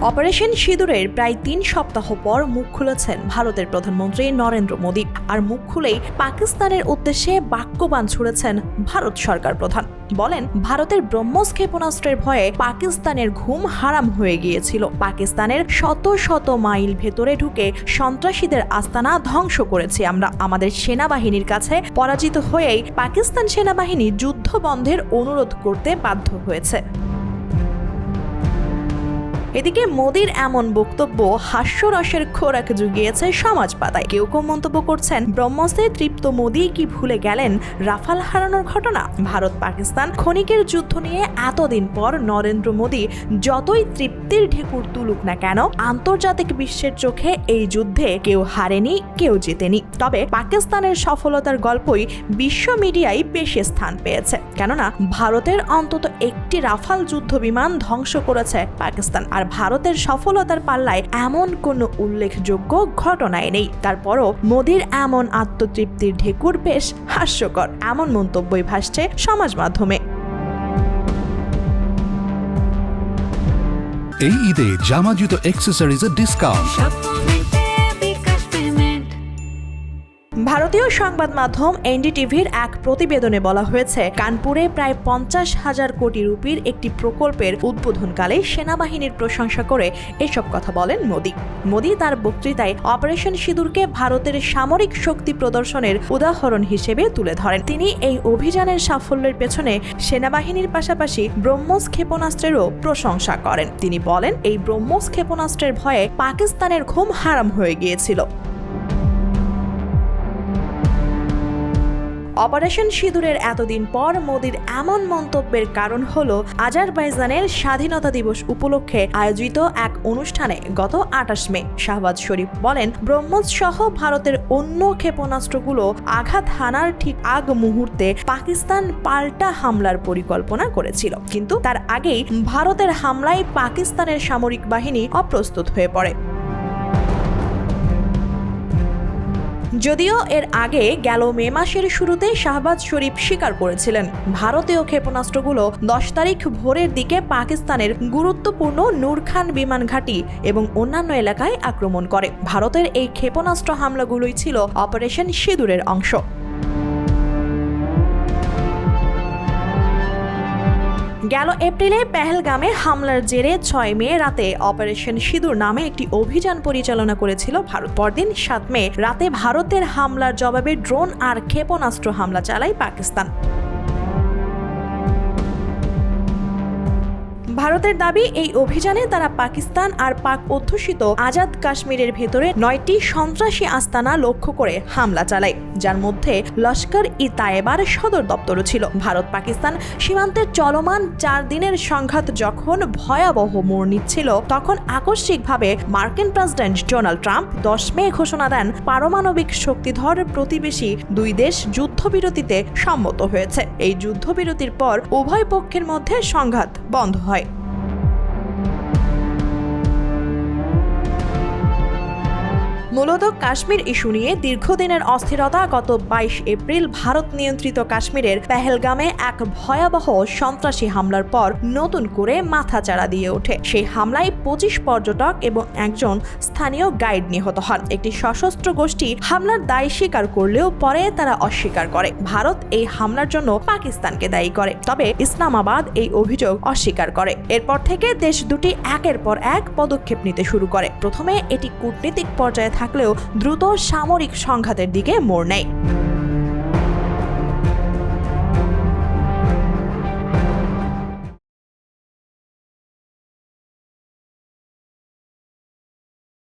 Operation সিঁদুরের প্রায় ৩ সপ্তাহ পর মুখ খুলেছেন ভারতের প্রধানমন্ত্রী নরেন্দ্র মোদী। আর মুখ খুলেই পাকিস্তানের উদ্দেশ্যে বাক্যবাণ ছুড়েছেন ভারত সরকার প্রধান। বলেন, ভারতের ব্রহ্মস ক্ষেপণাস্ত্রের ভয়ে পাকিস্তানের ঘুম হারাম হয়ে গিয়েছিল। পাকিস্তানের শত শত মাইল ভেতরে ঢুকে সন্ত্রাসীদের আস্তানা ধ্বংস করেছি আমরা। আমাদের সেনাবাহিনীর কাছে পরাজিত হয়েই পাকিস্তান সেনাবাহিনী যুদ্ধ বন্ধের অনুরোধ করতে বাধ্য হয়েছে। এদিকে মোদীর এমন বক্তব্য হাস্যরসের খোরাক জুগিয়েছে সমাজ পাতায়। কেউ কেউ মন্তব্য করছেন, ব্রহ্মসে তৃপ্ত মোদী কি ভুলে গেলেন রাফাল হারানোর ঘটনা? ভারত পাকিস্তান ক্ষণিকের যুদ্ধ নিয়ে এতদিন পর নরেন্দ্র মোদী যতই তৃপ্তির ঢেকুর তুলুক না কেন, আন্তর্জাতিক বিশ্বের চোখে এই যুদ্ধে কেউ হারেনি, কেউ জেতেনি। তবে পাকিস্তানের সফলতার গল্পই বিশ্ব মিডিয়ায় বেশি স্থান পেয়েছে, কেননা ভারতের অন্তত একটি রাফাল যুদ্ধ বিমান ধ্বংস করেছে পাকিস্তান। আর ভারতের সফলতার পাল্লায় এমন কোনো উল্লেখযোগ্য ঘটনাই নেই। তারপরও মোদীর এমন আত্মতৃপ্তির ঢেকুর বেশ হাস্যকর, এমন মন্তব্যই ভাসছে সমাজ মাধ্যমে। এই ঈদে জামা জুতো অ্যাক্সেসরিজের ডিসকাউন্ট। ভারতীয় সংবাদ মাধ্যম এনডিটিভির এক প্রতিবেদনে বলা হয়েছে, কানপুরে প্রায় 50,000 কোটি রুপির একটি প্রকল্পের উদ্বোধনকালে সেনাবাহিনীর প্রশংসা করে এসব কথা বলেন মোদী তার বক্তৃতায় অপারেশন সিঁদুরকে ভারতের সামরিক শক্তি প্রদর্শনের উদাহরণ হিসেবে তুলে ধরেন। তিনি এই অভিযানের সাফল্যের পেছনে সেনাবাহিনীর পাশাপাশি ব্রহ্মস ক্ষেপণাস্ত্রেরও প্রশংসা করেন। তিনি বলেন, এই ব্রহ্মস ক্ষেপণাস্ত্রের ভয়ে পাকিস্তানের ঘুম হারাম হয়ে গিয়েছিল। অপারেশন সিঁদুরের এতদিন পর মোদীর এমন মন্তব্যের কারণ হলো, আজারবাইজানের স্বাধীনতা দিবস উপলক্ষে আয়োজিত এক অনুষ্ঠানে গত 28 মে শাহবাজ শরীফ বলেন, ব্রহ্মস সহ ভারতের অন্য ক্ষেপণাস্ত্রগুলো আঘাত হানার ঠিক আগ মুহূর্তে পাকিস্তান পাল্টা হামলার পরিকল্পনা করেছিল, কিন্তু তার আগেই ভারতের হামলায় পাকিস্তানের সামরিক বাহিনী অপ্রস্তুত হয়ে পড়ে। যদিও এর আগে গেল মে মাসের শুরুতে শাহবাজ শরীফ স্বীকার করেছিলেন, ভারতীয় ক্ষেপণাস্ত্রগুলো 10 তারিখ ভোরের দিকে পাকিস্তানের গুরুত্বপূর্ণ নূর খান বিমান ঘাঁটি এবং অন্যান্য এলাকায় আক্রমণ করে। ভারতের এই ক্ষেপণাস্ত্র হামলাগুলোই ছিল অপারেশন সিঁদুরের অংশ। গেল এপ্রিলে পেহেলগামে হামলার জেরে 6 মে রাতে অপারেশন সিঁদুর নামে একটি অভিযান পরিচালনা করেছিল ভারত। পরদিন 7 মে রাতে ভারতের হামলার জবাবে ড্রোন আর ক্ষেপণাস্ত্র হামলা চালায় পাকিস্তান। ভারতের দাবি, এই অভিযানে তারা পাকিস্তান আর পাক অধ্যুষিত আজাদ কাশ্মীরের ভেতরে 9টি সন্ত্রাসী আস্তানা লক্ষ্য করে হামলা চালায়, যার মধ্যে লস্কর-ই-তায়েবার সদর দপ্তরও ছিল। ভারত পাকিস্তান সীমান্তের চলমান 4 দিনের সংঘাত যখন ভয়াবহ মোড় নিচ্ছিল, তখন আকস্মিকভাবে মার্কিন প্রেসিডেন্ট ডোনাল্ড ট্রাম্প 10 মে ঘোষণা দেন, পারমাণবিক শক্তিধর প্রতিবেশী 2 দেশ যুদ্ধবিরতিতে সম্মত হয়েছে। এই যুদ্ধবিরতির পর উভয় পক্ষের মধ্যে সংঘাত বন্ধ হয়। মূলত কাশ্মীর ইস্যু নিয়ে দীর্ঘদিনের অস্থিরতা গত 22 এপ্রিল ভারত নিয়ন্ত্রিত কাশ্মীরের পেহেলগামে এক ভয়াবহ সন্ত্রাসী হামলার পর নতুন করে মাথাচাড়া দিয়ে ওঠে। সেই হামলায় 25 পর্যটক এবং একজন স্থানীয় গাইড নিহত হন। একটি সশস্ত্র গোষ্ঠী হামলার দায় স্বীকার করলেও পরে তারা অস্বীকার করে। ভারত এই হামলার জন্য পাকিস্তানকে দায়ী করে, তবে ইসলামাবাদ এই অভিযোগ অস্বীকার করে। এরপর থেকে দেশ দুটি একের পর এক পদক্ষেপ নিতে শুরু করে। প্রথমে এটি কূটনীতিক পর্যায়ে থাকলেও দ্রুত সামরিক সংঘাতের দিকে মোড় নেয়।